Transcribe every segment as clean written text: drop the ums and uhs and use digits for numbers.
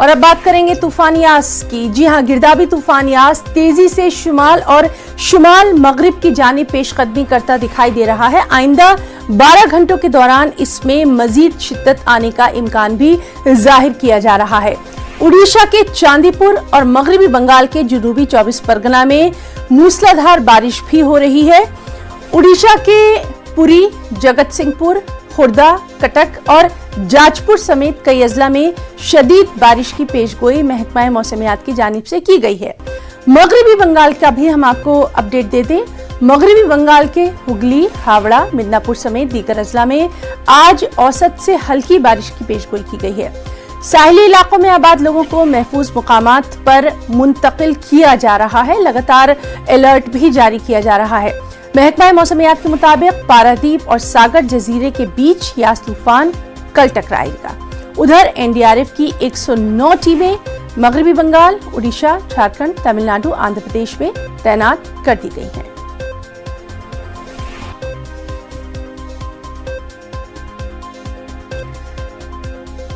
और अब बात करेंगे तूफान यास की। जी हां, गिरदावी तूफान यास तेजी से शुमाल और शुमाल मगरिब की जानिब पेशकदमी करता दिखाई दे रहा है। आइंदा 12 घंटों के दौरान इसमें मजीद शिद्दत आने का इम्कान भी जाहिर किया जा रहा है। उड़ीसा के चांदीपुर और मगरबी बंगाल के जनूबी 24 परगना में मूसलाधार बारिश भी हो रही है। उड़ीसा के पुरी, जगत सिंहपुर, खुर्दा, कटक और जाजपुर समेत कई अजला में शदीद बारिश की पेशगोई महकमा मौसमियात की जानिब से की गई है। मगरबी बंगाल का भी हम आपको अपडेट दे दें। मगरबी बंगाल के हुगली, हावड़ा, मिदनापुर समेत दीगर अजला में आज औसत से हल्की बारिश की पेशगोई की गई है। साहिली इलाकों में आबाद लोगों को महफूज मुकामात पर मुंतकिल किया जा रहा है। लगातार अलर्ट भी जारी किया जा रहा है। महकमा मौसमियात के मुताबिक पारादीप और सागर जजीरे के बीच यास तूफान कल टकराएगा। उधर एनडीआरएफ की 109 टीमें मगरबी बंगाल, उड़ीसा, झारखंड, तमिलनाडु, आंध्र प्रदेश में तैनात कर दी गई हैं।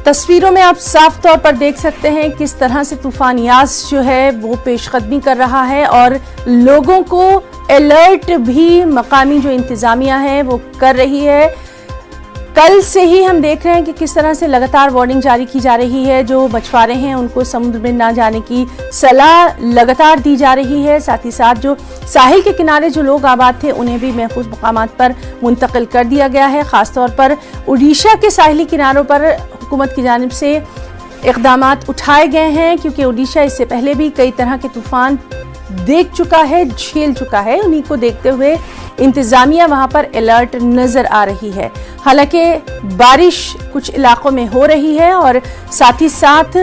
तस्वीरों में आप साफ तौर पर देख सकते हैं किस तरह से तूफान यास जो है वो पेशकदमी कर रहा है और लोगों को अलर्ट भी मकामी जो इंतजामिया है वो कर रही है। कल से ही हम देख रहे हैं कि किस तरह से लगातार वार्निंग जारी की जा रही है। जो मछुआरे हैं उनको समुद्र में ना जाने की सलाह लगातार दी जा रही है। साथ ही साथ जो साहिल के किनारे जो लोग आबाद थे उन्हें भी महफूज मुकामात पर मुंतकिल कर दिया गया है। खासतौर पर उड़ीसा के साहिली किनारों पर हुकूमत की जानिब से इक़दामात उठाए गए हैं, क्योंकि उड़ीसा इससे पहले भी कई तरह के तूफान देख चुका है, झेल चुका है। उन्हीं को देखते हुए इंतजामिया वहां पर अलर्ट नजर आ रही है। हालांकि बारिश कुछ इलाकों में हो रही है और साथ ही साथ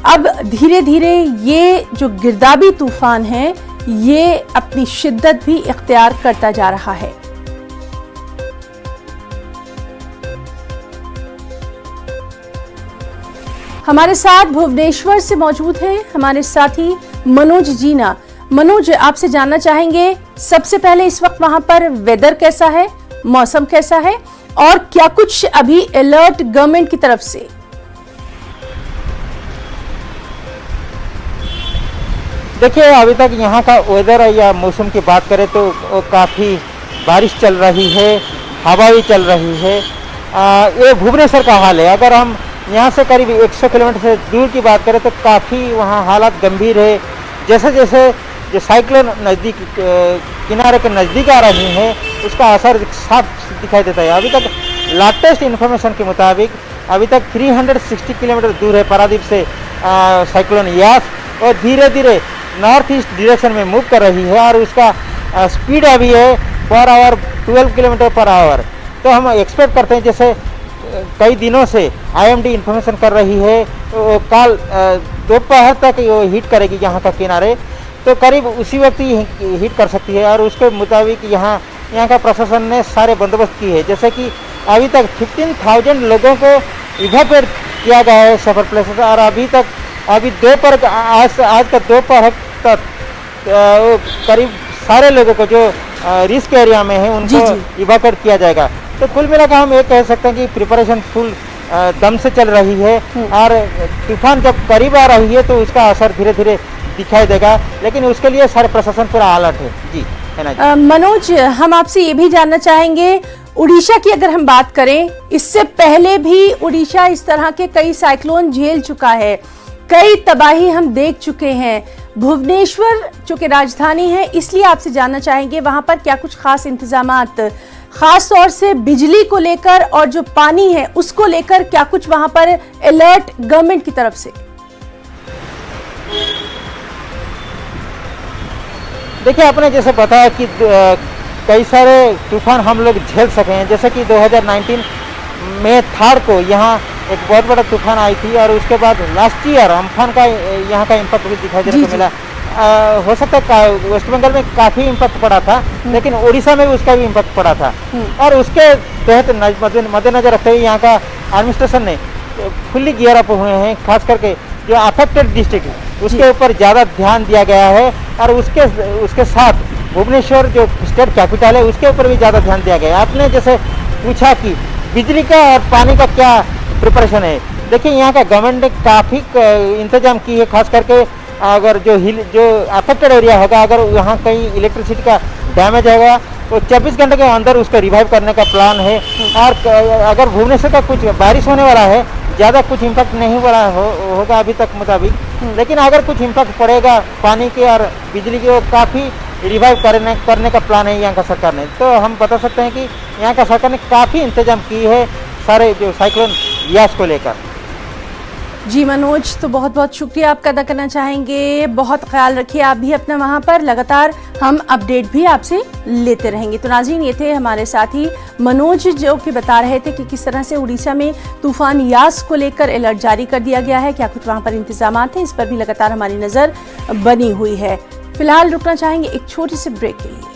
अब धीरे धीरे ये जो गिरदावी तूफान है ये अपनी शिद्दत भी इख्तियार करता जा रहा है। हमारे साथ भुवनेश्वर से मौजूद हैं हमारे साथी मनोज जीना। मनोज, आपसे जानना चाहेंगे सबसे पहले इस वक्त वहां पर वेदर कैसा है, मौसम कैसा है और क्या कुछ अभी अलर्ट गवर्नमेंट की तरफ से? देखिए, अभी तक यहाँ का वेदर या मौसम की बात करें तो काफ़ी बारिश चल रही है, हवा भी चल रही है। ये भुवनेश्वर का हाल है। अगर हम यहाँ से करीब 100 किलोमीटर से दूर की बात करें तो काफ़ी वहाँ हालात गंभीर है। जैसे जैसे जो साइक्लोन नज़दीक किनारे के नज़दीक आ रही है उसका असर साफ दिखाई देता है। अभी तक लेटेस्ट इन्फॉर्मेशन के मुताबिक अभी तक 360 किलोमीटर दूर है पारादीप से साइक्लोन यास और धीरे धीरे नॉर्थ ईस्ट डायरेक्शन में मूव कर रही है और उसका स्पीड अभी है per hour 12 kilometre per hour. तो हम एक्सपेक्ट करते हैं, जैसे कई दिनों से IMD इन्फॉर्मेशन कर रही है, तो कल दोपहर तक वो हिट करेगी यहाँ का किनारे, तो करीब उसी वक्त ही हिट कर सकती है। और उसके मुताबिक यहाँ का प्रशासन ने सारे बंदोबस्त किए हैं। जैसे कि अभी तक 15,000 लोगों को इवैक्यूएट किया गया है सेफर प्लेसेस और अभी दोपहर आज का दोपहर तक करीब सारे लोगों को जो रिस्क एरिया में है उनको इवैक्यूएट किया जाएगा। तो कुल मिलाकर हम ये कह सकते हैं कि प्रिपरेशन फुल दम से चल रही है और तूफान जब करीब आ रही है तो उसका असर धीरे धीरे दिखाई देगा, लेकिन उसके लिए सारे प्रशासन पूरा अलर्ट है। जी है ना। मनोज, हम आपसे ये भी जानना चाहेंगे, उड़ीसा की अगर हम बात करें, इससे पहले भी उड़ीसा इस तरह के कई साइक्लोन झेल चुका है, कई तबाही हम देख चुके हैं। भुवनेश्वर जो कि राजधानी है, इसलिए आपसे जानना चाहेंगे वहां पर क्या कुछ खास इंतजामात, खास तौर से बिजली को लेकर और जो पानी है उसको लेकर क्या कुछ वहां पर अलर्ट गवर्नमेंट की तरफ से? देखिए, आपने जैसे बताया कि कई सारे तूफान हम लोग झेल सके हैं। जैसे कि 2019 में 3 को यहाँ एक बहुत बड़ा तूफान आई थी और उसके बाद लास्ट ईयर अम्फान का यहाँ का इम्पैक्ट भी दिखाई देने को मिला। हो सकता है वेस्ट बंगाल में काफ़ी इम्पैक्ट पड़ा था, लेकिन उड़ीसा में भी उसका भी इम्पैक्ट पड़ा था और उसके तहत मद्देनजर रखते हुए यहाँ का एडमिनिस्ट्रेशन ने फुल्ली गियर अप हुए हैं। खास करके जो अफेक्टेड डिस्ट्रिक्ट उसके ऊपर ज़्यादा ध्यान दिया गया है और उसके साथ भुवनेश्वर जो स्टेट कैपिटल है उसके ऊपर भी ज़्यादा ध्यान दिया गया है। आपने जैसे पूछा कि बिजली का और पानी का क्या प्रिपरेशन है, देखिए यहाँ का गवर्नमेंट ने काफ़ी इंतजाम की है, खास करके अगर जो अफेक्टेड एरिया होगा, अगर वहाँ कहीं इलेक्ट्रिसिटी का डैमेज होगा तो 24 घंटे के अंदर उसका रिवाइव करने का प्लान है। और अगर भुवनेश्वर का कुछ बारिश होने वाला है, ज़्यादा कुछ इम्पैक्ट नहीं होगा अभी तक मुताबिक, लेकिन अगर कुछ इम्पैक्ट पड़ेगा पानी के और बिजली के, वो काफ़ी रिवाइव करने का प्लान है यहाँ का सरकार ने। तो हम बता सकते हैं कि यहाँ का सरकार ने काफ़ी इंतजाम की है सारे जो साइक्लोन यास को लेकर। जी मनोज, तो बहुत बहुत शुक्रिया आपका अदा करना चाहेंगे। बहुत ख्याल रखिए आप भी अपना वहाँ पर, लगातार हम अपडेट भी आपसे लेते रहेंगे। तो नाज़रीन, ये थे हमारे साथी मनोज जो कि बता रहे थे कि किस तरह से उड़ीसा में तूफान यास को लेकर अलर्ट जारी कर दिया गया है, क्या कुछ वहाँ पर इंतजाम हैं, इस पर भी लगातार हमारी नज़र बनी हुई है। फिलहाल रुकना चाहेंगे एक छोटे से ब्रेक के लिए।